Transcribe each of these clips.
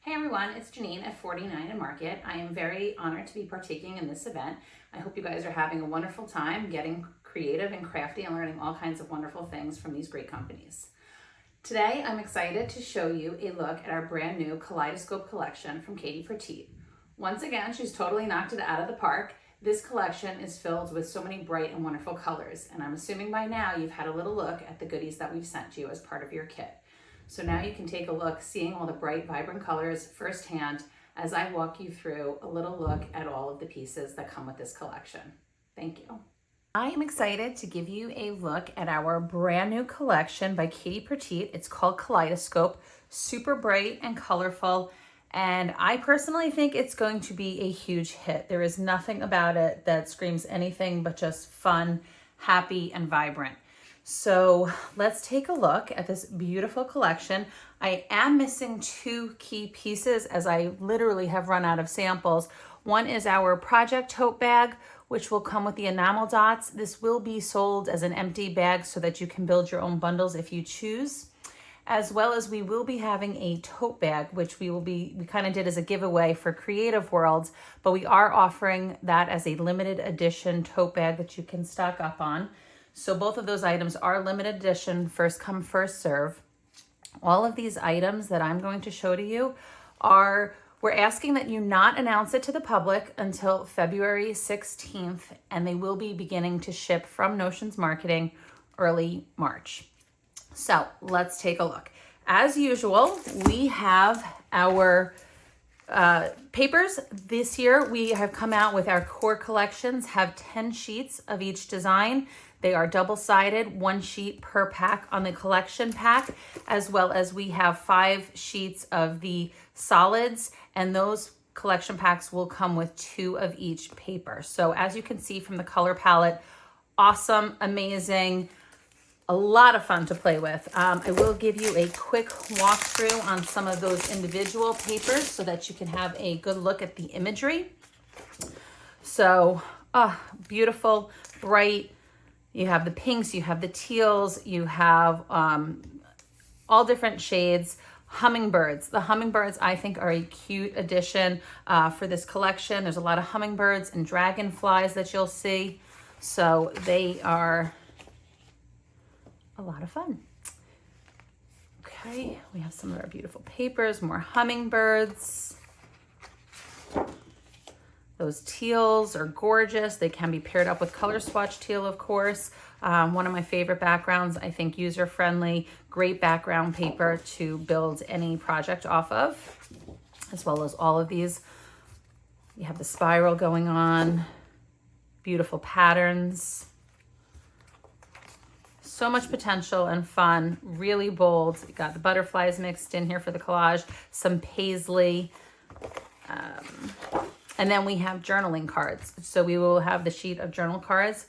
Hey everyone, it's Janene at 49 and Market. I am very honored to be partaking in this event. I hope you guys are having a wonderful time getting creative and crafty and learning all kinds of wonderful things from these great companies. Today, I'm excited to show you a look at our brand new Kaleidoscope collection from Katie Petite. Once again, she's totally knocked it out of the park. This collection is filled with so many bright and wonderful colors, and I'm assuming by now you've had a little look at the goodies that we've sent you as part of your kit. So now you can take a look, seeing all the bright, vibrant colors firsthand as I walk you through a little look at all of the pieces that come with this collection. Thank you. I am excited to give you a look at our brand new collection by Katie Petite. It's called Kaleidoscope, super bright and colorful. And I personally think it's going to be a huge hit. There is nothing about it that screams anything but just fun, happy, and vibrant. So let's take a look at this beautiful collection. I am missing two key pieces as I literally have run out of samples. One is our project tote bag, which will come with the enamel dots. This will be sold as an empty bag so that you can build your own bundles if you choose. As well as we will be having a tote bag, which we kind of did as a giveaway for Creative Worlds, but we are offering that as a limited edition tote bag that you can stock up on. So both of those items are limited edition, first come, first serve. All of these items that I'm going to show to you we're asking that you not announce it to the public until February 16th, and they will be beginning to ship from Notions Marketing early March. So let's take a look. As usual, we have our papers. This year we have come out with our core collections, have 10 sheets of each design. They are double-sided, 1 sheet per pack on the collection pack, as well as we have 5 sheets of the solids, and those collection packs will come with 2 of each paper. So as you can see from the color palette, awesome, amazing, a lot of fun to play with. I will give you a quick walkthrough on some of those individual papers so that you can have a good look at the imagery. So, beautiful, bright. You have the pinks, you have the teals, you have all different shades. Hummingbirds. The hummingbirds, I think, are a cute addition for this collection. There's a lot of hummingbirds and dragonflies that you'll see. So they are a lot of fun. Okay, we have some of our beautiful papers, more hummingbirds. Those teals are gorgeous. They can be paired up with color swatch teal, of course. One of my favorite backgrounds, I think user-friendly, great background paper to build any project off of, as well as all of these. You have the spiral going on, beautiful patterns. So much potential and fun, really bold. You got the butterflies mixed in here for the collage, some paisley, and then we have journaling cards. So we will have the sheet of journal cards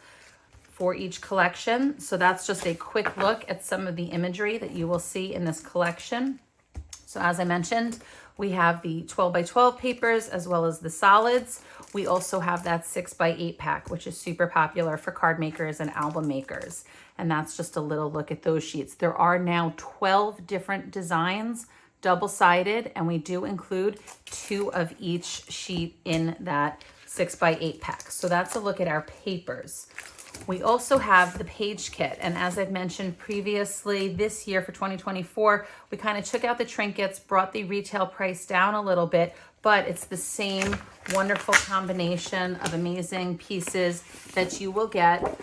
for each collection. So that's just a quick look at some of the imagery that you will see in this collection. So as I mentioned, we have the 12 by 12 papers as well as the solids. We also have that 6 by 8 pack, which is super popular for card makers and album makers. And that's just a little look at those sheets. There are now 12 different designs, double-sided, and we do include 2 of each sheet in that 6 by 8 pack. So that's a look at our papers. We also have the page kit, and as I've mentioned previously, this year for 2024, we kind of took out the trinkets, brought the retail price down a little bit, but it's the same wonderful combination of amazing pieces that you will get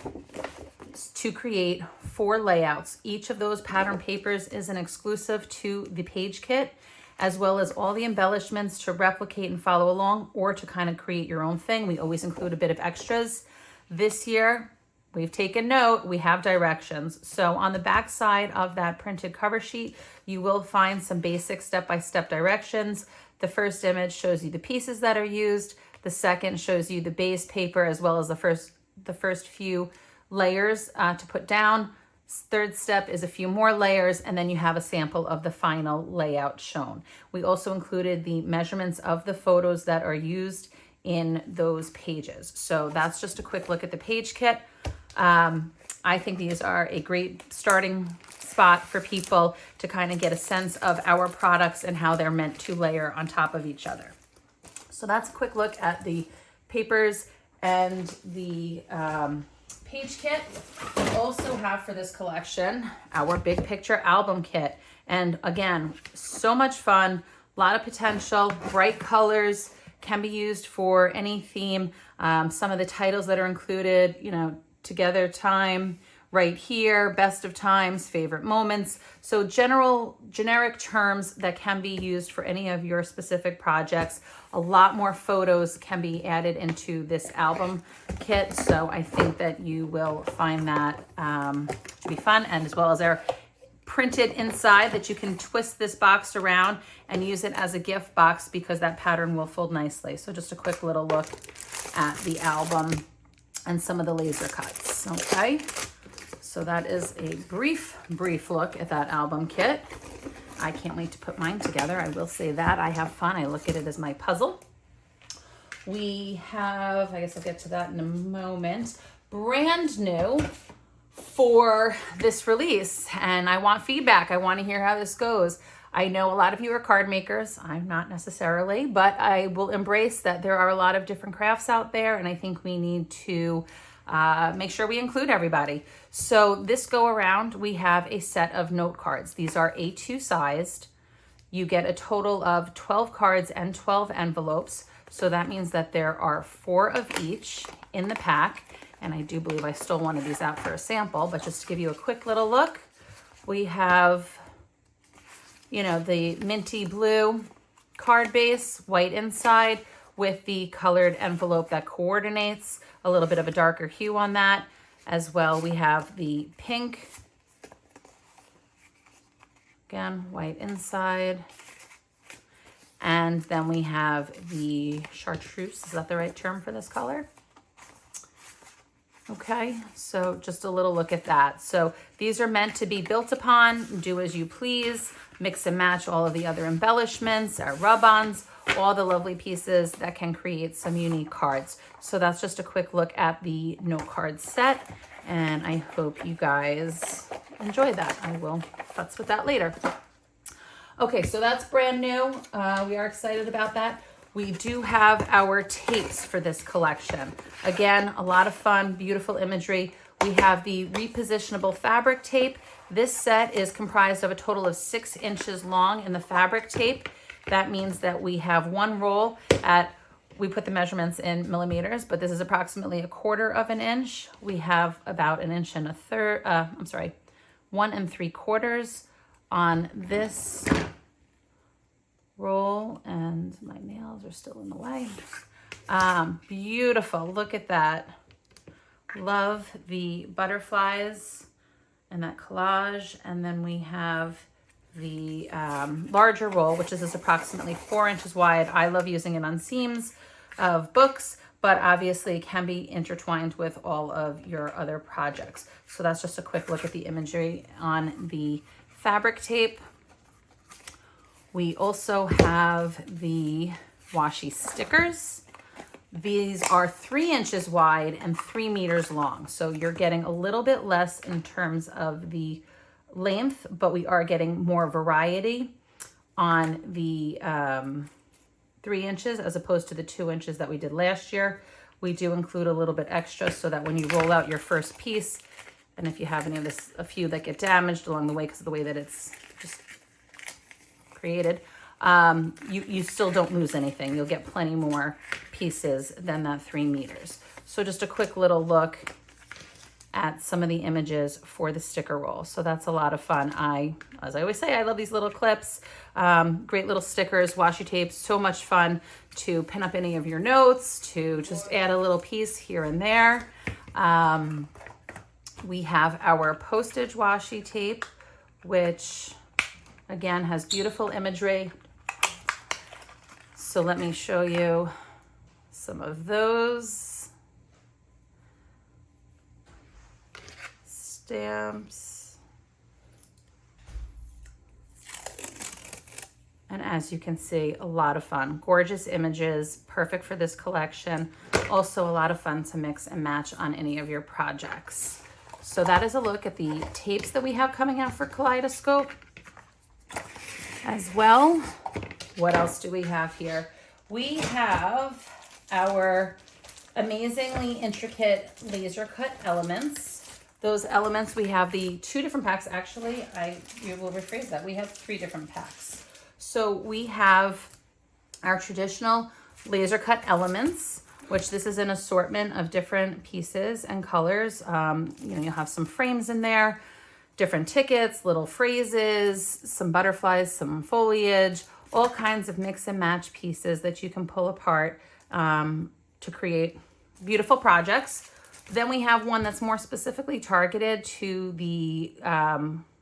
to create 4 layouts. Each of those pattern papers is an exclusive to the page kit, as well as all the embellishments to replicate and follow along or to kind of create your own thing. We always include a bit of extras. This year, we've taken note, we have directions. So on the back side of that printed cover sheet, you will find some basic step-by-step directions. The first image shows you the pieces that are used. The second shows you the base paper as well as the first few layers to put down. Third step is a few more layers, and then you have a sample of the final layout shown. We also included the measurements of the photos that are used in those pages. So that's just a quick look at the page kit. I think these are a great starting spot for people to kind of get a sense of our products and how they're meant to layer on top of each other. So that's a quick look at the papers and the page kit. We also have for this collection our big picture album kit. And again, so much fun, a lot of potential, bright colors, can be used for any theme. Some of the titles that are included, you know, Together Time, Right Here, Best of Times, Favorite Moments. So generic terms that can be used for any of your specific projects. A lot more photos can be added into this album kit. So I think that you will find that to be fun, and as well as our printed inside that you can twist this box around and use it as a gift box because that pattern will fold nicely. So just a quick little look at the album and some of the laser cuts. Okay, so that is a brief look at that album kit. I can't wait to put mine together. I will say that I have fun. I look at it as my puzzle. We have, I guess I'll get to that in a moment, brand new for this release, and I want feedback. I want to hear how this goes. I know a lot of you are card makers. I'm not necessarily, but I will embrace that there are a lot of different crafts out there, and I think we need to make sure we include everybody. So this go around, we have a set of note cards. These are A2 sized. You get a total of 12 cards and 12 envelopes. So that means that there are 4 of each in the pack. And I do believe I stole one of these out for a sample, but just to give you a quick little look, we have, you know, the minty blue card base, white inside with the colored envelope that coordinates, a little bit of a darker hue on that. As well, we have the pink, again, white inside. And then we have the chartreuse, is that the right term for this color? Okay, so just a little look at that. So these are meant to be built upon, do as you please, mix and match all of the other embellishments, our rub-ons, all the lovely pieces that can create some unique cards. So that's just a quick look at the note card set, and I hope you guys enjoy that. I will futz with that later. Okay, so that's brand new. We are excited about that. We do have our tapes for this collection. Again, a lot of fun, beautiful imagery. We have the repositionable fabric tape. This set is comprised of a total of 6 inches long in the fabric tape. That means that we have one roll at, we put the measurements in millimeters, but this is approximately 1/4 of an inch. We have about 1 1/3, 1 3/4 on this roll, and my nails are still in the way. Beautiful, look at that. Love the butterflies and that collage. And then we have the larger roll, which is approximately 4 inches wide. I love using it on seams of books, but obviously it can be intertwined with all of your other projects. So that's just a quick look at the imagery on the fabric tape. We also have the washi stickers. These are 3 inches wide and 3 meters long. So you're getting a little bit less in terms of the length, but we are getting more variety on the 3 inches as opposed to the 2 inches that we did last year. We do include a little bit extra so that when you roll out your first piece, and if you have any of this, a few that get damaged along the way because of the way that it's just created, you still don't lose anything. You'll get plenty more pieces than that 3 meters. So just a quick little look at some of the images for the sticker roll. So that's a lot of fun. As I always say, I love these little clips. Great little stickers, washi tapes, so much fun to pin up any of your notes, to just add a little piece here and there. We have our postage washi tape, which again has beautiful imagery. So let me show you some of those stamps. And as you can see, a lot of fun, gorgeous images, perfect for this collection. Also a lot of fun to mix and match on any of your projects. So that is a look at the tapes that we have coming out for Kaleidoscope as well. What else do we have here? We have our amazingly intricate laser cut elements. Those elements, we have the 2 different packs. Actually, you will rephrase that. We have 3 different packs. So we have our traditional laser cut elements, which this is an assortment of different pieces and colors. You'll have some frames in there, different tickets, little phrases, some butterflies, some foliage, all kinds of mix and match pieces that you can pull apart to create beautiful projects. Then we have one that's more specifically targeted to the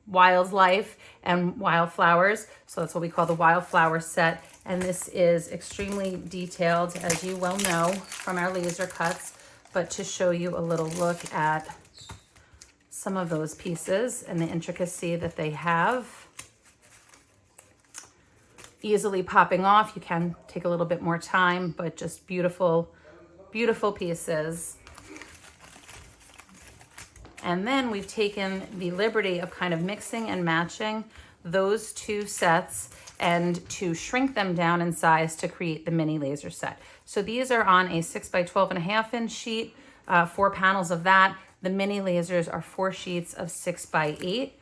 wildlife and wildflowers. So that's what we call the wildflower set. And this is extremely detailed, as you well know, from our laser cuts. But to show you a little look at some of those pieces and the intricacy that they have. Easily popping off. You can take a little bit more time, but just beautiful, beautiful pieces. And then we've taken the liberty of kind of mixing and matching those 2 sets and to shrink them down in size to create the mini laser set. So these are on a 6 by 12.5 inch sheet, 4 panels of that. The mini lasers are 4 sheets of 6 by 8.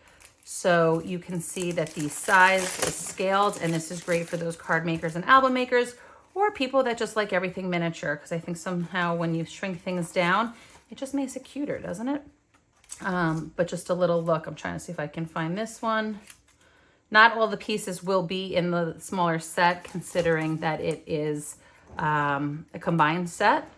So you can see that the size is scaled, and this is great for those card makers and album makers, or people that just like everything miniature, because I think somehow when you shrink things down, it just makes it cuter, doesn't it? But just a little look. I'm trying to see if I can find this one. Not all the pieces will be in the smaller set, considering that it is a combined set,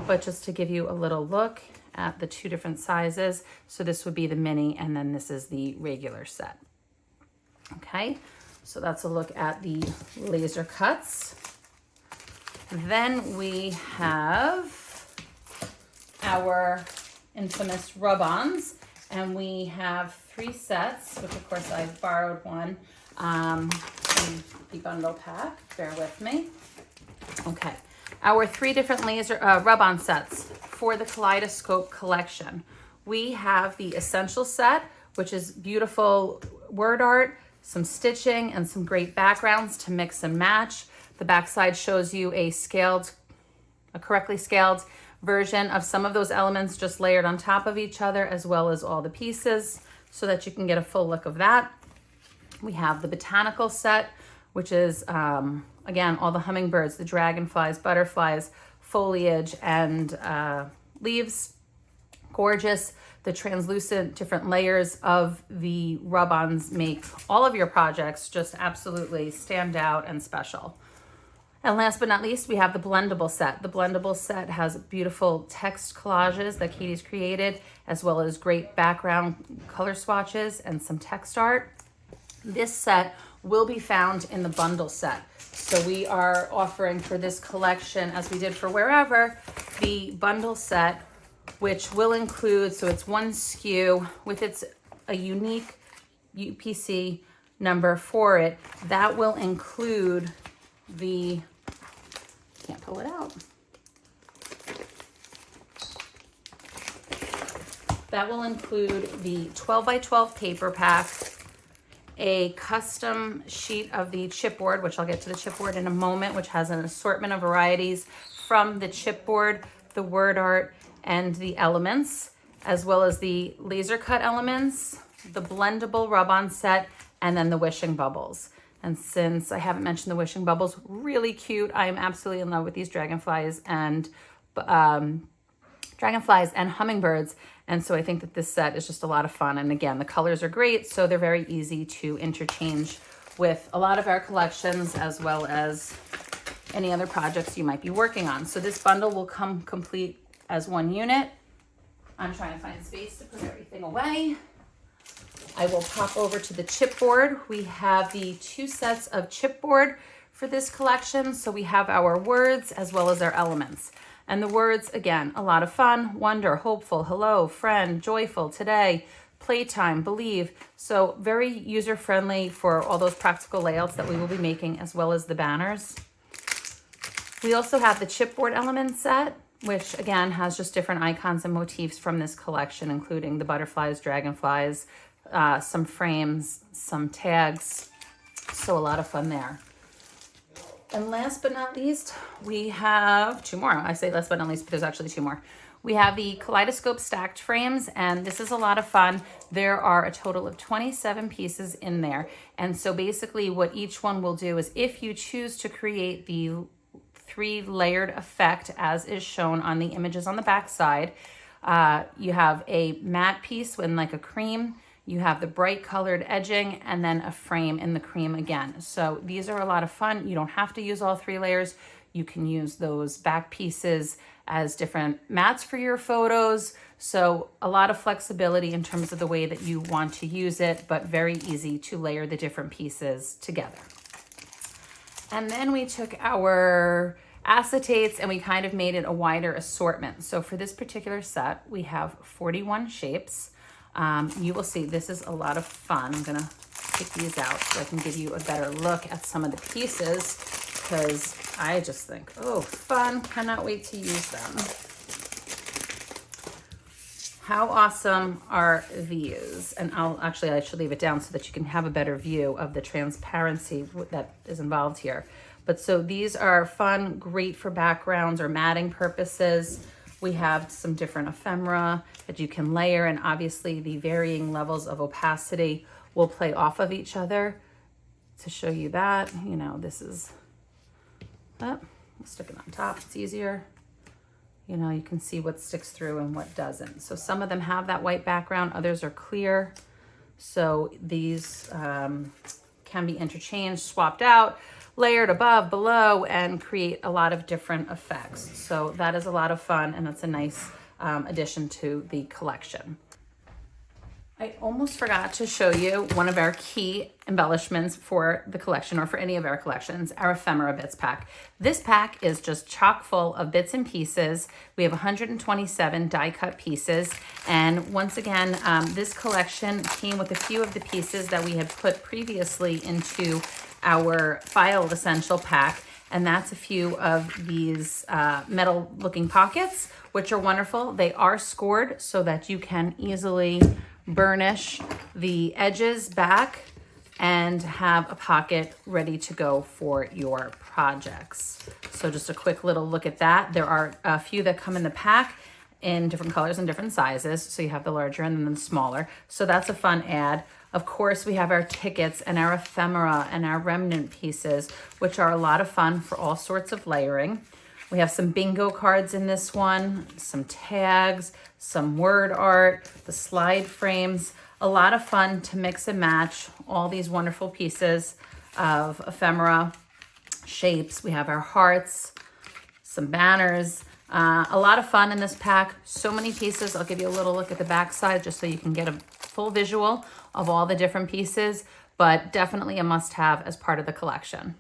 but just to give you a little look at the 2 different sizes. So this would be the mini, and then this is the regular set. Okay, so that's a look at the laser cuts. Then we have our infamous rub-ons, and we have 3 sets, which of course I borrowed one in the bundle pack. Bear with me. Okay, our 3 different laser rub-on sets for the Kaleidoscope collection. We have the essential set, which is beautiful word art, some stitching, and some great backgrounds to mix and match. The backside shows you a correctly scaled version of some of those elements just layered on top of each other, as well as all the pieces, so that you can get a full look of that. We have the botanical set, which is, again, all the hummingbirds, the dragonflies, butterflies, foliage, and leaves. Gorgeous. The translucent different layers of the rub-ons make all of your projects just absolutely stand out and special. And last but not least, we have the blendable set. The blendable set has beautiful text collages that Katie's created, as well as great background color swatches and some text art. This set will be found in the bundle set. So we are offering for this collection, as we did for Wherever, the bundle set, which will include, so it's 1 SKU with a unique UPC number for it. That will include the, can't pull it out. That will include the 12 by 12 paper pack, a custom sheet of the chipboard, which I'll get to the chipboard in a moment, which has an assortment of varieties from the chipboard, the word art, and the elements, as well as the laser cut elements, the blendable rub-on set, and then the wishing bubbles. And since I haven't mentioned the wishing bubbles, really cute. I am absolutely in love with these dragonflies and hummingbirds. And so I think that this set is just a lot of fun. And again, the colors are great, so they're very easy to interchange with a lot of our collections, as well as any other projects you might be working on. So this bundle will come complete as 1 unit. I'm trying to find space to put everything away. I will pop over to the chipboard. We have the 2 sets of chipboard for this collection. So we have our words as well as our elements. And the words, again, a lot of fun: wonder, hopeful, hello, friend, joyful, today, playtime, believe. So very user-friendly for all those practical layouts that we will be making, as well as the banners. We also have the chipboard element set, which again has just different icons and motifs from this collection, including the butterflies, dragonflies, some frames, some tags. So a lot of fun there. And last but not least, we have two more. I say last but not least, but there's actually two more. We have the Kaleidoscope stacked frames, and this is a lot of fun. There are a total of 27 pieces in there. And so basically what each one will do is, if you choose to create the 3-layered effect as is shown on the images on the back side, you have a matte piece in like a cream, you have the bright colored edging, and then a frame in the cream again. So these are a lot of fun. You don't have to use all 3 layers. You can use those back pieces as different mats for your photos. So a lot of flexibility in terms of the way that you want to use it, but very easy to layer the different pieces together. And then we took our acetates and we kind of made it a wider assortment. So for this particular set, we have 41 shapes. You will see this is a lot of fun. I'm gonna take these out so I can give you a better look at some of the pieces, because I just think, oh, fun, cannot wait to use them. How awesome are these? And I should leave it down so that you can have a better view of the transparency that is involved here. But so these are fun, great for backgrounds or matting purposes. We have some different ephemera that you can layer, and obviously the varying levels of opacity will play off of each other. To show you that, you know, this is, I'll stick it on top, it's easier. You know, you can see what sticks through and what doesn't. So some of them have that white background, others are clear. So these can be interchanged, swapped out, layered above, below, and create a lot of different effects. So that is a lot of fun, and that's a nice addition to the collection. I almost forgot to show you one of our key embellishments for the collection, or for any of our collections, our ephemera bits pack. This pack is just chock full of bits and pieces. We have 127 die cut pieces. And once again, this collection came with a few of the pieces that we had put previously into our file essential pack. And that's a few of these metal looking pockets, which are wonderful. They are scored so that you can easily burnish the edges back and have a pocket ready to go for your projects. So just a quick little look at that. There are a few that come in the pack in different colors and different sizes. So you have the larger and then the smaller. So that's a fun add. Of course, we have our tickets and our ephemera and our remnant pieces, which are a lot of fun for all sorts of layering. We have some bingo cards in this one, some tags, some word art, the slide frames. A lot of fun to mix and match all these wonderful pieces of ephemera shapes. We have our hearts, some banners. A lot of fun in this pack. So many pieces. I'll give you a little look at the back side just so you can get a full visual of all the different pieces, but definitely a must-have as part of the collection.